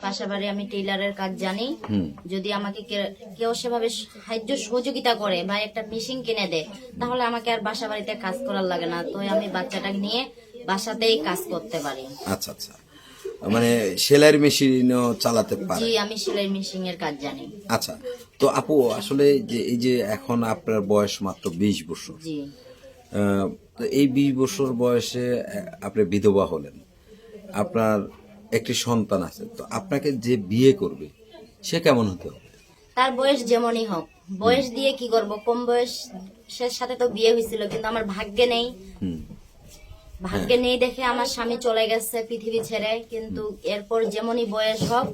পাশাপাশি আমি টেইলারের কাজ জানি। যদি আমাকে কেউ সেভাবে সাহায্য সহযোগিতা করে বা একটা মেশিন কিনে দেয়, তাহলে আমাকে আর বাসা বাড়িতে কাজ করার লাগে না, তো আমি বাচ্চাটাকে নিয়ে বাসাতেই কাজ করতে পারি। আচ্ছা আচ্ছা, মানে সেলাই মেশিনও চালাতে পারে? জি, আমি সেলাই মেশিন এর কাজ জানি। আচ্ছা, তো আপু আসলে যে এই যে এখন আপনার বয়স মাত্র 20 বছর, জি, তো এই 20 বছর বয়সে আপনি বিধবা হলেন, আপনার একটি সন্তান আছে, তো আপনাকে যে বিয়ে করবে সে কেমন হতে হবে? তার বয়স যেমনই হোক, বয়স দিয়ে কি করব, কম বয়সের সাথে তো বিয়ে হয়েছিল, কিন্তু আমার ভাগ্যে নেই। ভাগ্যে নেই দেখে আমার স্বামী চলে গেছে পৃথিবী ছেড়ে, কিন্তু এরপর যেমনই বয়স হোক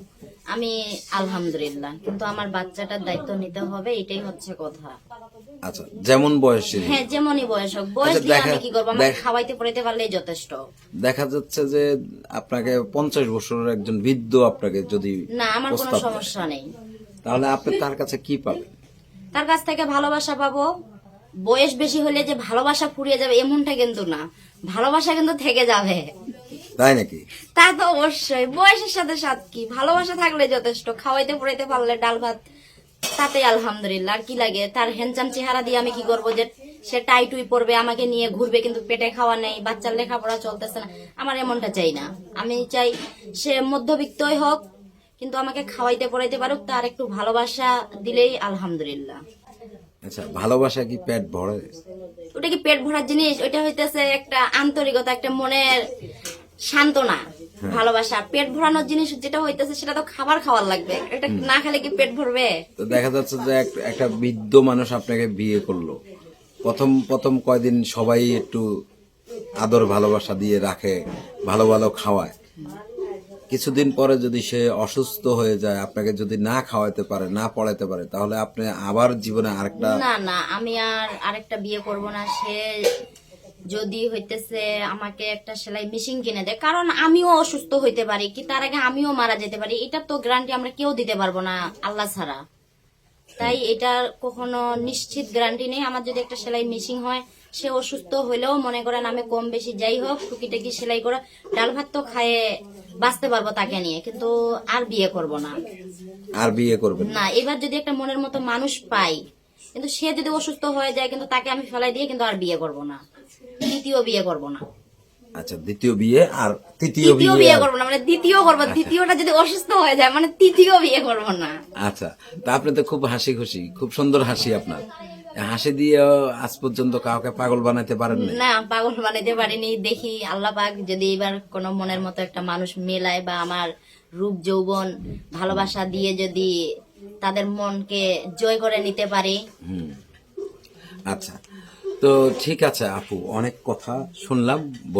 আমি আলহামদুলিল্লাহ, কিন্তু আমার বাচ্চাটার দায়িত্ব নিতে হবে, এটাই হচ্ছে কথা। আচ্ছা, যেমন বয়সে? হ্যাঁ, যেমনই বয়স হোক, বয়স দিয়ে আমি কি করবো, আমাকে খাওয়াইতে পড়াইতে পারলেই যথেষ্ট। দেখা যাচ্ছে যে আপনাকে 50 বছরের একজন বৃদ্ধ আপনাকে যদি না, আমার কোনো প্রস্তাব দেয়, সমস্যা নেই। তাহলে আপনি তার কাছে কি পাবেন? তার কাছ থেকে ভালোবাসা পাবো। বয়স বেশি হলে যে ভালোবাসা ফুরিয়ে যাবে এমনটা কিন্তু না, ভালোবাসা কিন্তু থেকে যাবে। তাই নাকি? তা তো অবশ্যই, বয়সের সাথে সাথ কি, ভালোবাসা থাকলে যথেষ্ট, খাওয়াইতে পড়াইতে পারলে ডাল ভাত, তাতে আলহামদুলিল্লাহ। আর কি লাগে? তার হ্যান্ডসাম চেহারা দিয়ে আমি কি করবো যে সে টাই টুই পরবে, আমাকে নিয়ে ঘুরবে, কিন্তু পেটে খাওয়া নেই, বাচ্চার লেখাপড়া চলতেছে না, আমার এমনটা চাই না। আমি চাই সে মধ্যবিত্তই হোক, কিন্তু আমাকে খাওয়াইতে পড়াইতে পারুক, তার একটু ভালোবাসা দিলেই আলহামদুলিল্লাহ। আচ্ছা, ভালোবাসা কি পেট ভরে? ওটা কি পেট ভরার জিনিস? ওইটা হইতেছে একটা আন্তরিকতা, একটা মনের সান্ত্বনা। ভালোবাসা পেট ভরানোর জিনিস যেটা হইতেছে সেটা তো খাবার খাওয়ার লাগবে, এটা না খেলে কি পেট ভরবে? তো দেখা যাচ্ছে যে একটা বৃদ্ধ মানুষ আপনাকে বিয়ে করলো, প্রথম প্রথম কয়দিন সবাই একটু আদর ভালোবাসা দিয়ে রাখে, ভালো ভালো খাওয়ায়। কিছুদিন পরে যদি সে অসুস্থ হয়ে যায়, আপনাকে যদি না খাওয়াতে পারে, না পড়াইতে পারে, তাহলে আপনি আবার জীবনে আরেকটা... না না, আমি আর আরেকটা বিয়ে করব না। সে যদি হইতেছে আমাকে একটা সেলাই মেশিন কিনে দেয়, কারণ আমিও অসুস্থ হইতে পারি, কি তার আগে আমিও মারা যেতে পারি, এটা তো গ্যারান্টি আমরা কেউ দিতে পারবো না আল্লাহ ছাড়া। তাই এটার কখনো নিশ্চিত গ্যারান্টি নেই। আমার যদি একটা সেলাই মেশিন হয়, সে অসুস্থ হইলেও মনে করেন আমি কম বেশি যাই হোক টুকিটাকি সেলাই করে ডাল ভাত তো খায়ে বাঁচতে পারবো তাকে নিয়ে, কিন্তু আর বিয়ে করব না। আর বিয়ে করবেন না, এবার যদি একটা মনের মতো মানুষ পাই, কিন্তু সে যদি অসুস্থ হয়ে যায়, কিন্তু তাকে আমি ফেলাই দিয়ে কিন্তু আর বিয়ে করব না, দ্বিতীয় বিয়ে করব না। আচ্ছা, দ্বিতীয় বিয়ে আর তৃতীয় তৃতীয় বিয়ে করব না, মানে দ্বিতীয় করব, দ্বিতীয়টা যদি অসুস্থ হয়ে যায় মানে তৃতীয় বিয়ে করব না। আচ্ছা, তা আপনি তো খুব হাসি খুশি, খুব সুন্দর হাসি আপনার। হাসি দিয়ে আজ পর্যন্ত কাউকে পাগল বানাতে পারেন না? না, পাগল বানাইতে পারিনি। দেখি আল্লাহ পাক যদি এবার কোনো মনের মতো একটা মানুষ মেলায়, বা আমার রূপ যৌবন ভালোবাসা দিয়ে যদি তাদের মনকে জয় করে নিতে পারি। আচ্ছা, তো ঠিক আছে আপু, অনেক কথা শুনলাম।